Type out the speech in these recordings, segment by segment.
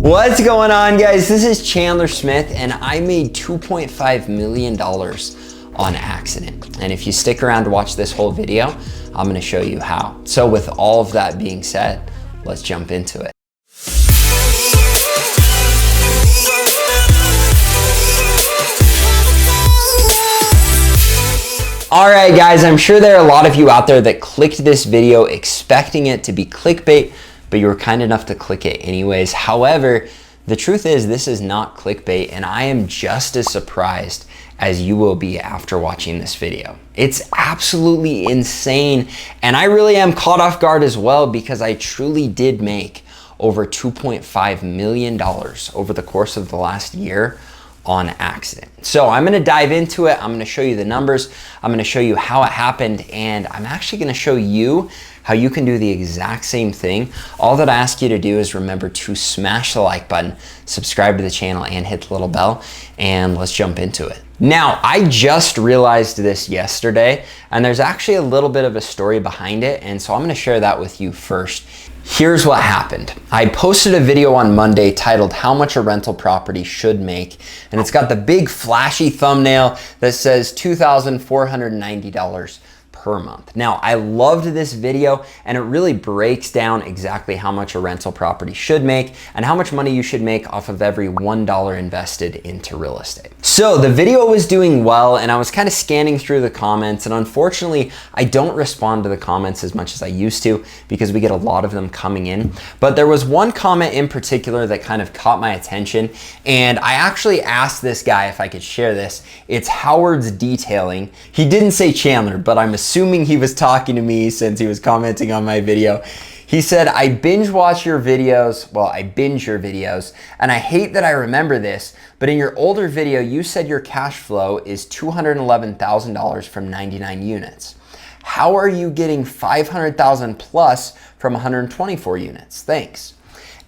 What's going on, guys? This is Chandler Smith, and I made $2.5 million on accident. And if you stick around to watch this whole video, I'm gonna show you how. So with all of that being said, let's jump into it. All right, guys, I'm sure there are a lot of you out there that clicked this video expecting it to be clickbait, but you were kind enough to click it anyways. However, the truth is this is not clickbait, and I am just as surprised as you will be after watching this video. It's absolutely insane, and I really am caught off guard as well because I truly did make over $2.5 million over the course of the last year on accident. So I'm gonna dive into it. I'm gonna show you the numbers. I'm gonna show you how it happened, and I'm actually gonna show you how you can do the exact same thing. All that I ask you to do is remember to smash the like button, subscribe to the channel, and hit the little bell, and let's jump into it. Now, I just realized this yesterday, and there's actually a little bit of a story behind it, and so I'm gonna share that with you first. Here's what happened. I posted a video on Monday titled "How Much a Rental Property Should Make," and it's got the big flashy thumbnail that says $2,490 per month. Now, I loved this video, and it really breaks down exactly how much a rental property should make and how much money you should make off of every $1 invested into real estate. So the video was doing well, and I was kind of scanning through the comments, and unfortunately, I don't respond to the comments as much as I used to because we get a lot of them coming in. But there was one comment in particular that kind of caught my attention, and I actually asked this guy if I could share this. It's Howard's Detailing. He didn't say Chandler, but I'm assuming he was talking to me since he was commenting on my video. He said, "I binge watch your videos." Well, I binge your videos, and I hate that I remember this, but in your older video, you said your cash flow is $211,000 from 99 units. How are you getting $500,000 plus from 124 units? Thanks.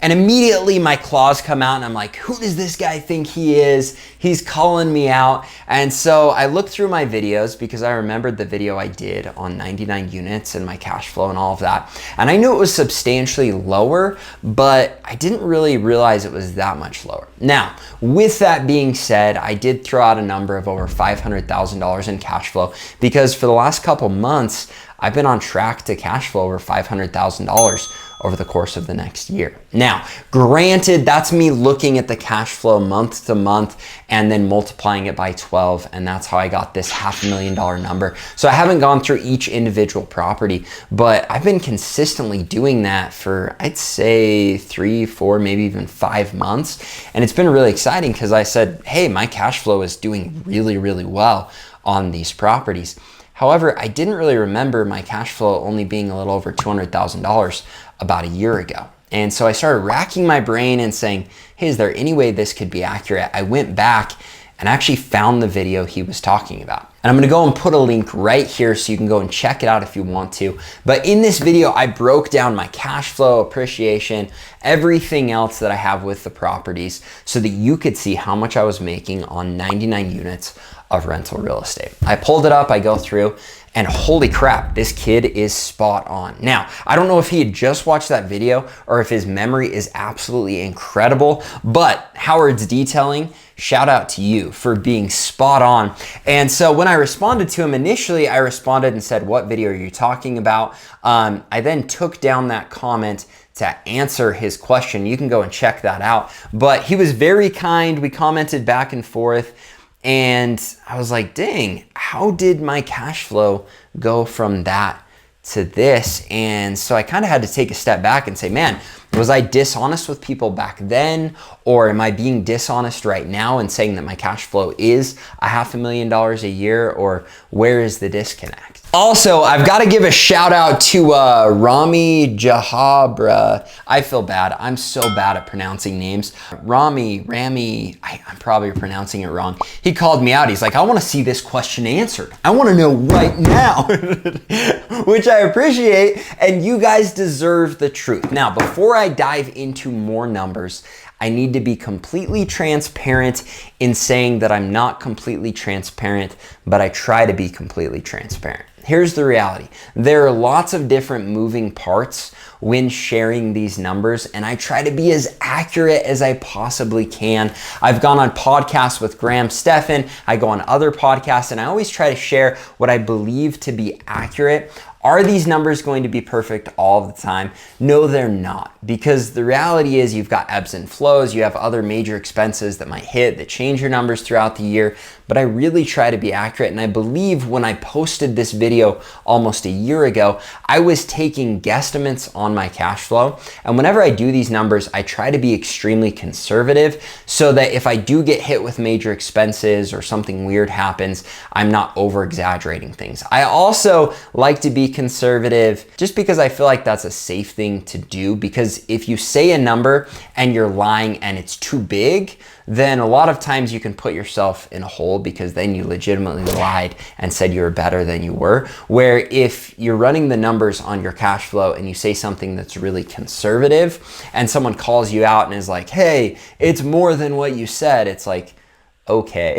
And immediately my claws come out, and I'm like, who does this guy think he is? He's calling me out. And so I looked through my videos because I remembered the video I did on 99 units and my cash flow and all of that. And I knew it was substantially lower, but I didn't really realize it was that much lower. Now, with that being said, I did throw out a number of over $500,000 in cash flow because for the last couple months, I've been on track to cash flow over $500,000 over the course of the next year. Now, granted, that's me looking at the cash flow month to month and then multiplying it by 12, and that's how I got this $500,000 number. So I haven't gone through each individual property, but I've been consistently doing that for, I'd say 3, 4, maybe even 5 months. And it's been really exciting because I said, hey, my cash flow is doing really, really well on these properties. However, I didn't really remember my cash flow only being a little over $200,000 about a year ago. And so I started racking my brain and saying, hey, is there any way this could be accurate? I went back and actually found the video he was talking about. And I'm gonna go and put a link right here so you can go and check it out if you want to. But in this video, I broke down my cash flow, appreciation, everything else that I have with the properties so that you could see how much I was making on 99 units of rental real estate. I pulled it up, I go through, and holy crap, this kid is spot on. Now, I don't know if he had just watched that video or if his memory is absolutely incredible, but Howard's Detailing, shout out to you for being spot on. And so when I responded to him initially, I responded and said, what video are you talking about? I then took down that comment to answer his question. You can go and check that out. But he was very kind. We commented back and forth. And I was like, dang, how did my cash flow go from that to this? And so I kind of had to take a step back and say, man, was I dishonest with people back then? Or am I being dishonest right now and saying that my cash flow is $500,000 a year? Or where is the disconnect? Also, I've got to give a shout out to Rami Jahabra. I feel bad. I'm so bad at pronouncing names. Rami, I'm probably pronouncing it wrong. He called me out. He's like, I want to see this question answered. I want to know right now, which I appreciate. And you guys deserve the truth. Now, before I dive into more numbers, I need to be completely transparent in saying that I'm not completely transparent, but I try to be completely transparent. Here's the reality. There are lots of different moving parts when sharing these numbers, and I try to be as accurate as I possibly can. I've gone on podcasts with Graham Stephan, I go on other podcasts, and I always try to share what I believe to be accurate. Are these numbers going to be perfect all the time? No, they're not, because the reality is you've got ebbs and flows, you have other major expenses that might hit that change your numbers throughout the year, but I really try to be accurate. And I believe when I posted this video almost a year ago, I was taking guesstimates on my cash flow. And whenever I do these numbers, I try to be extremely conservative so that if I do get hit with major expenses or something weird happens, I'm not over exaggerating things. I also like to be conservative just because I feel like that's a safe thing to do, because if you say a number and you're lying and it's too big, then a lot of times you can put yourself in a hole, because then you legitimately lied and said you were better than you were. Where if you're running the numbers on your cash flow and you say something that's really conservative and someone calls you out and is like, hey, it's more than what you said, it's like, okay.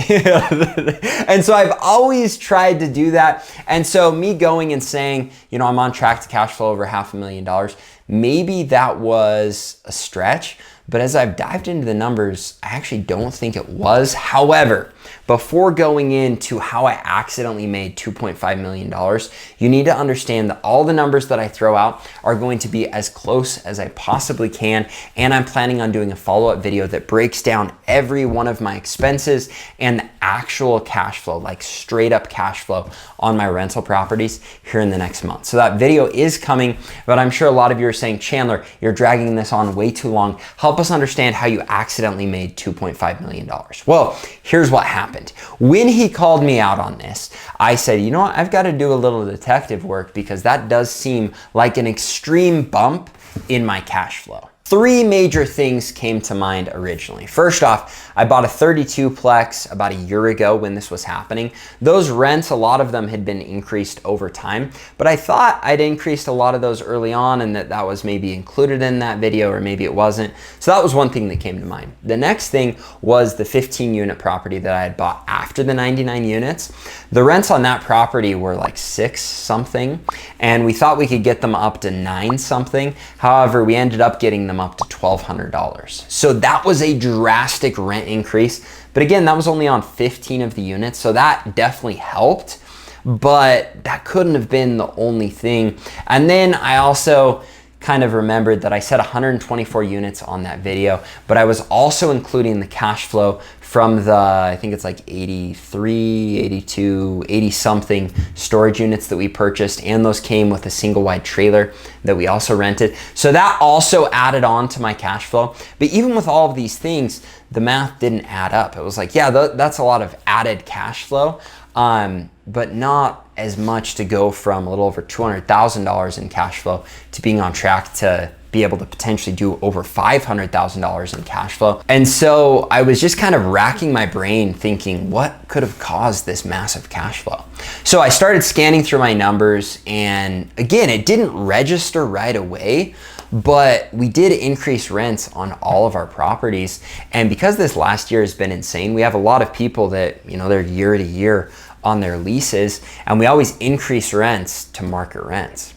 And so I've always tried to do that. And so me going and saying, you know, I'm on track to cash flow over $500,000, maybe that was a stretch, but as I've dived into the numbers, I actually don't think it was. However, before going into how I accidentally made $2.5 million, you need to understand that all the numbers that I throw out are going to be as close as I possibly can. And I'm planning on doing a follow-up video that breaks down every one of my expenses and the actual cash flow, like straight up cash flow on my rental properties here in the next month. So that video is coming, but I'm sure a lot of you are saying, Chandler, you're dragging this on way too long. Help us understand how you accidentally made $2.5 million. Well, here's what happened. When he called me out on this, I said, you know what, I've got to do a little detective work, because that does seem like an extreme bump in my cash flow. Three major things came to mind originally. First off, I bought a 32-plex about a year ago when this was happening. Those rents, a lot of them had been increased over time, but I thought I'd increased a lot of those early on and that was maybe included in that video, or maybe it wasn't. So that was one thing that came to mind. The next thing was the 15-unit property that I had bought after the 99 units. The rents on that property were like 6 something, and we thought we could get them up to 9 something. However, we ended up getting them up to $1,200. So that was a drastic rent increase. But again, that was only on 15 of the units. So that definitely helped, but that couldn't have been the only thing. And then I also kind of remembered that I said 124 units on that video, but I was also including the cash flow from the, I think it's like 83, 82, 80 something storage units that we purchased, and those came with a single wide trailer that we also rented. So that also added on to my cash flow. But even with all of these things, the math didn't add up. It was like, yeah, that's a lot of added cash flow, but not as much to go from a little over $200,000 in cash flow to being on track to be able to potentially do over $500,000 in cash flow. And so I was just kind of racking my brain thinking, what could have caused this massive cash flow? So I started scanning through my numbers, and again, it didn't register right away, but we did increase rents on all of our properties. And because this last year has been insane, we have a lot of people that, you know, they're year to year on their leases, and we always increase rents to market rents.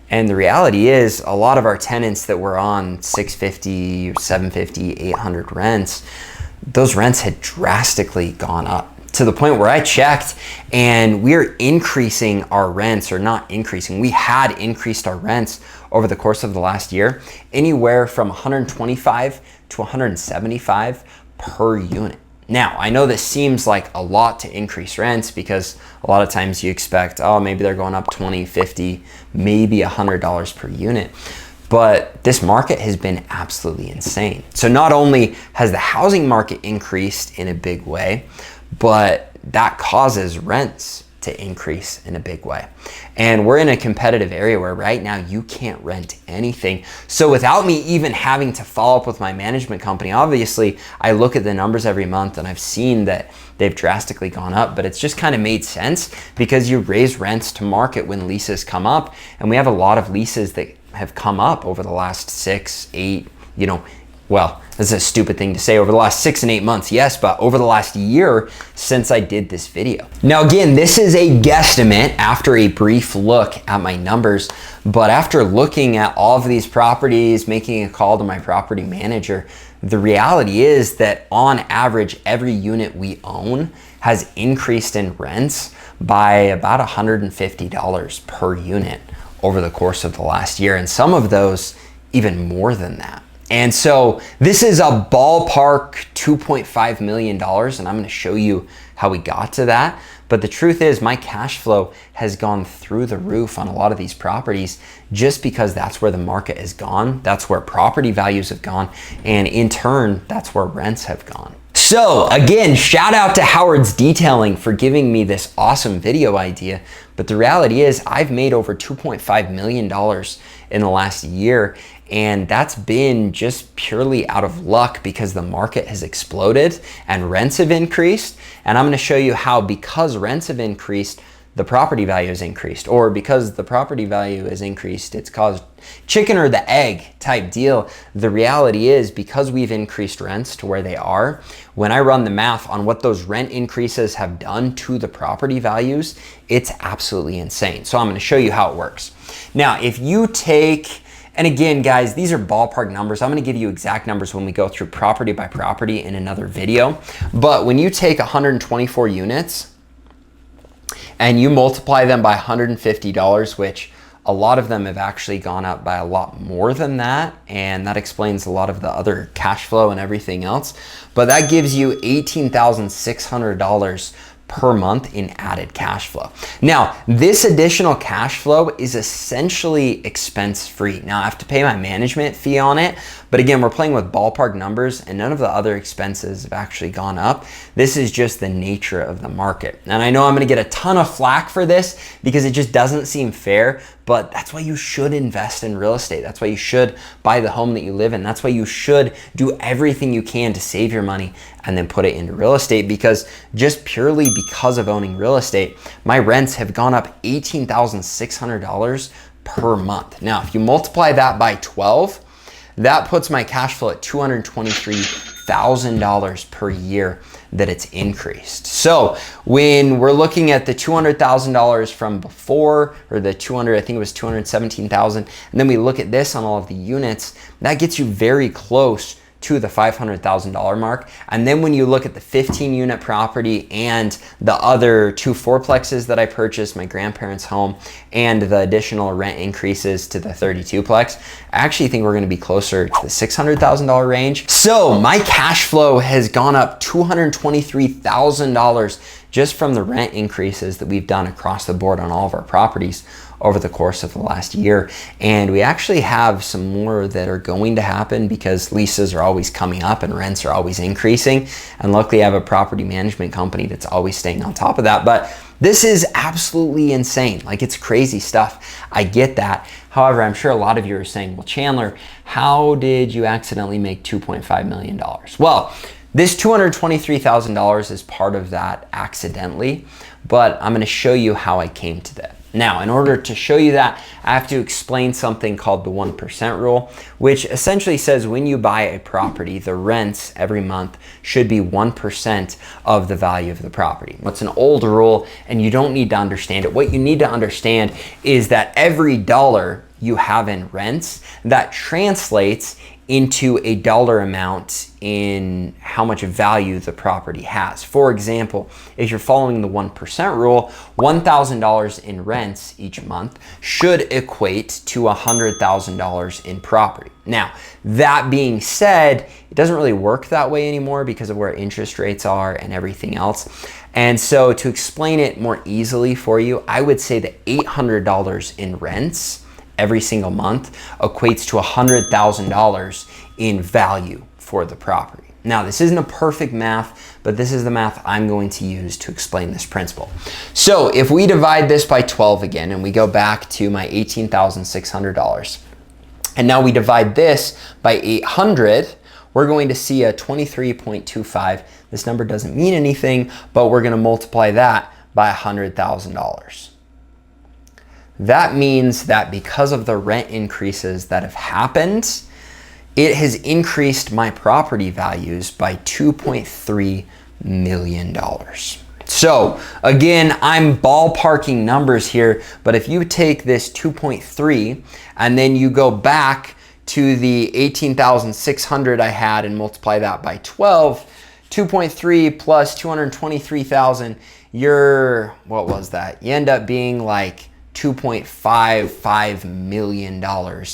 And the reality is, a lot of our tenants that were on $650, $750, $800 rents, those rents had drastically gone up to the point where I checked and we're increasing our rents, or not increasing, we had increased our rents over the course of the last year, anywhere from $125 to $175 per unit. Now, I know this seems like a lot to increase rents, because a lot of times you expect, oh, maybe they're going up 20, 50, maybe $100 per unit. But this market has been absolutely insane. So not only has the housing market increased in a big way, but that causes rents to increase in a big way. And we're in a competitive area where right now you can't rent anything. So without me even having to follow up with my management company, obviously I look at the numbers every month and I've seen that they've drastically gone up, but it's just kind of made sense because you raise rents to market when leases come up. And we have a lot of leases that have come up over the last 6, 8, well, this is a stupid thing to say, over the last 6 and 8 months, yes, but over the last year since I did this video. Now again, this is a guesstimate after a brief look at my numbers, but after looking at all of these properties, making a call to my property manager, the reality is that on average, every unit we own has increased in rents by about $150 per unit over the course of the last year, and some of those even more than that. And so this is a ballpark $2.5 million, and I'm gonna show you how we got to that. But the truth is my cash flow has gone through the roof on a lot of these properties just because that's where the market has gone, that's where property values have gone, and in turn, that's where rents have gone. So again, shout out to Howard's Detailing for giving me this awesome video idea. But the reality is I've made over $2.5 million in the last year. And that's been just purely out of luck because the market has exploded and rents have increased. And I'm gonna show you how, because rents have increased, the property value has increased, or because the property value has increased, it's caused chicken or the egg type deal. The reality is, because we've increased rents to where they are, when I run the math on what those rent increases have done to the property values, it's absolutely insane. So I'm gonna show you how it works. Now, if you take, and again, guys, these are ballpark numbers. I'm gonna give you exact numbers when we go through property by property in another video. But when you take 124 units and you multiply them by $150, which a lot of them have actually gone up by a lot more than that, and that explains a lot of the other cash flow and everything else. But that gives you $18,600 per month in added cash flow. Now, this additional cash flow is essentially expense-free. Now, I have to pay my management fee on it, but again, we're playing with ballpark numbers and none of the other expenses have actually gone up. This is just the nature of the market. And I know I'm gonna get a ton of flack for this because it just doesn't seem fair, but that's why you should invest in real estate. That's why you should buy the home that you live in. That's why you should do everything you can to save your money and then put it into real estate, because just purely because of owning real estate, my rents have gone up $18,600 per month. Now, if you multiply that by 12, that puts my cash flow at $223,000 per year that it's increased. So when we're looking at the $200,000 from before, or the 200, I think it was 217,000, and then we look at this on all of the units, that gets you very close to the $500,000 mark. And then when you look at the 15 unit property and the other 2 fourplexes that I purchased, my grandparents' home, and the additional rent increases to the 32 plex, I actually think we're gonna be closer to the $600,000 range. So my cash flow has gone up $223,000 just from the rent increases that we've done across the board on all of our properties over the course of the last year. And we actually have some more that are going to happen because leases are always coming up and rents are always increasing. And luckily I have a property management company that's always staying on top of that. But this is absolutely insane. Like, it's crazy stuff. I get that. However, I'm sure a lot of you are saying, well, Chandler, how did you accidentally make $2.5 million? Well, this $223,000 is part of that accidentally, but I'm gonna show you how I came to that. Now, in order to show you that, I have to explain something called the 1% rule, which essentially says when you buy a property, the rents every month should be 1% of the value of the property. It's an old rule and you don't need to understand it. What you need to understand is that every dollar you have in rents, that translates into a dollar amount in how much value the property has. For example, if you're following the 1% rule, $1,000 in rents each month should equate to $100,000 in property. Now, that being said, it doesn't really work that way anymore because of where interest rates are and everything else. And so to explain it more easily for you, I would say that $800 in rents every single month equates to $100,000 in value for the property. Now, this isn't a perfect math, but this is the math I'm going to use to explain this principle. So if we divide this by 12 again, and we go back to my $18,600, and now we divide this by 800, we're going to see a 23.25. This number doesn't mean anything, but we're gonna multiply that by $100,000. That means that because of the rent increases that have happened, it has increased my property values by $2.3 million. So again, I'm ballparking numbers here, but if you take this 2.3 and then you go back to the 18,600 I had and multiply that by 12, 2.3 plus 223,000, what was that? You end up being like $2.55 million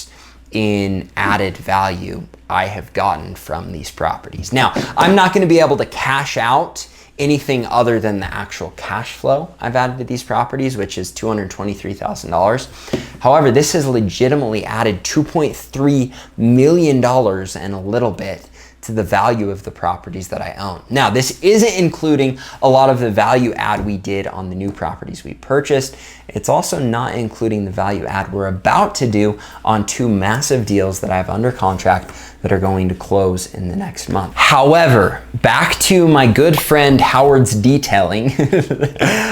in added value I have gotten from these properties. Now, I'm not going to be able to cash out anything other than the actual cash flow I've added to these properties, which is $223,000. However, this has legitimately added $2.3 million and a little bit to the value of the properties that I own. Now, this isn't including a lot of the value add we did on the new properties we purchased. It's also not including the value add we're about to do on 2 massive deals that I have under contract that are going to close in the next month. However, back to my good friend Howard's Detailing.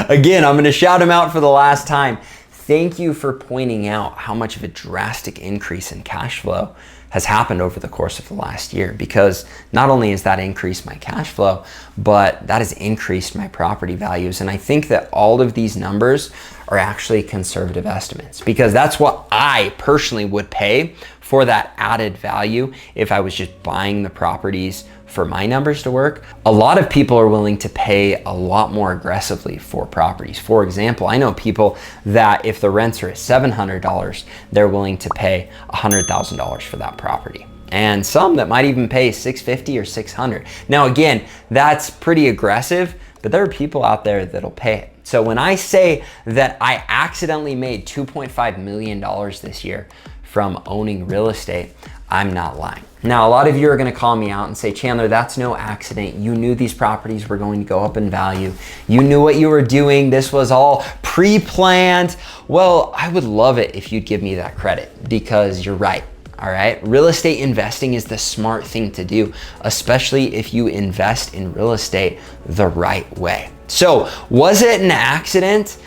Again, I'm gonna shout him out for the last time. Thank you for pointing out how much of a drastic increase in cash flow has happened over the course of the last year, because not only has that increased my cash flow, but that has increased my property values. And I think that all of these numbers are actually conservative estimates, because that's what I personally would pay for that added value if I was just buying the properties for my numbers to work. A lot of people are willing to pay a lot more aggressively for properties. For example, I know people that if the rents are at $700, they're willing to pay $100,000 for that property. And some that might even pay $650 or $600. Now again, that's pretty aggressive, but there are people out there that'll pay it. So when I say that I accidentally made $2.5 million this year from owning real estate, I'm not lying. Now, a lot of you are gonna call me out and say, Chandler, that's no accident. You knew these properties were going to go up in value. You knew what you were doing. This was all pre-planned. Well, I would love it if you'd give me that credit, because you're right. All right, real estate investing is the smart thing to do, especially if you invest in real estate the right way. So, was it an accident?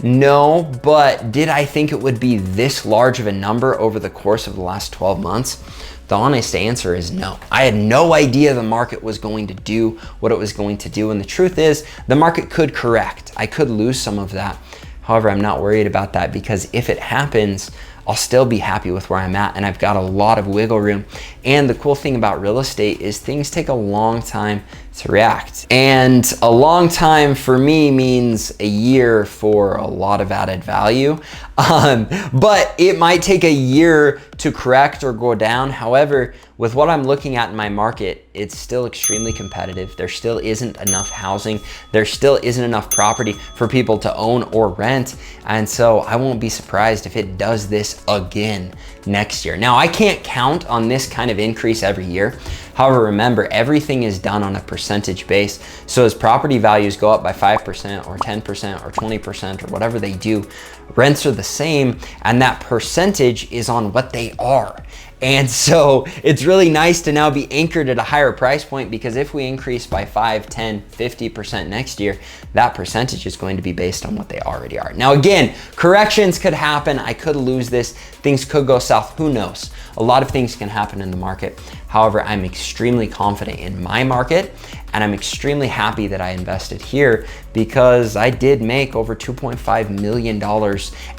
No, but did I think it would be this large of a number over the course of the last 12 months? The honest answer is no. I had no idea the market was going to do what it was going to do. And the truth is, the market could correct. I could lose some of that. However, I'm not worried about that, because if it happens, I'll still be happy with where I'm at, and I've got a lot of wiggle room. And the cool thing about real estate is things take a long time to react. And a long time for me means a year for a lot of added value. But it might take a year to correct or go down. However, with what I'm looking at in my market, it's still extremely competitive. There still isn't enough housing. There still isn't enough property for people to own or rent. And so I won't be surprised if it does this again next year. Now, I can't count on this kind of increase every year. However, remember, everything is done on a percentage base. So as property values go up by 5% or 10% or 20% or whatever they do, rents are the same, and that percentage is on what they are. And so it's really nice to now be anchored at a higher price point, because if we increase by 5, 10, 50% next year, that percentage is going to be based on what they already are. Now again, corrections could happen. I could lose this. Things could go south. Who knows? A lot of things can happen in the market. However, I'm extremely confident in my market, and I'm extremely happy that I invested here, because I did make over $2.5 million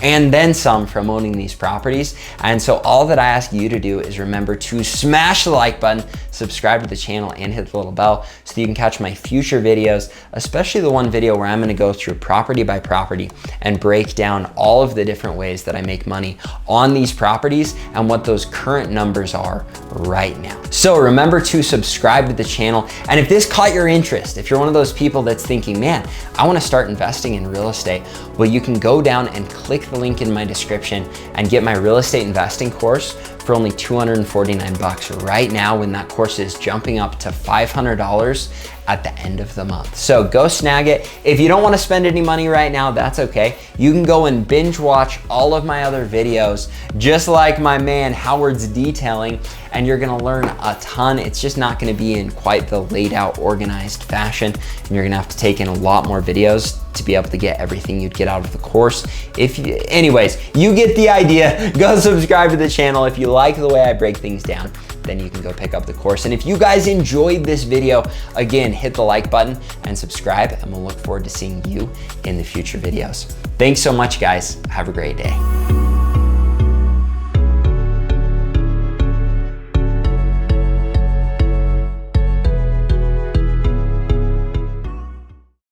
and then some from owning these properties. And so all that I ask you to do is remember to smash the like button, subscribe to the channel, and hit the little bell so that you can catch my future videos, especially the one video where I'm gonna go through property by property and break down all of the different ways that I make money on these properties and what those current numbers are right now. So remember to subscribe to the channel. And if this caught your interest, if you're one of those people that's thinking, man, I wanna start investing in real estate, well, you can go down and click the link in my description and get my real estate investing course for only $249 right now, when that course is jumping up to $500 at the end of the month. So go snag it. If you don't want to spend any money right now, that's okay. You can go and binge watch all of my other videos, just like my man Howard's Detailing, and you're gonna learn a ton. It's just not gonna be in quite the laid out, organized fashion, and you're gonna have to take in a lot more videos to be able to get everything you'd get out of the course. Anyways, you get the idea. Go subscribe to the channel if you like the way I break things down. then you can go pick up the course. And if you guys enjoyed this video, again, hit the like button and subscribe, and we'll look forward to seeing you in the future videos. Thanks so much, guys. Have a great day.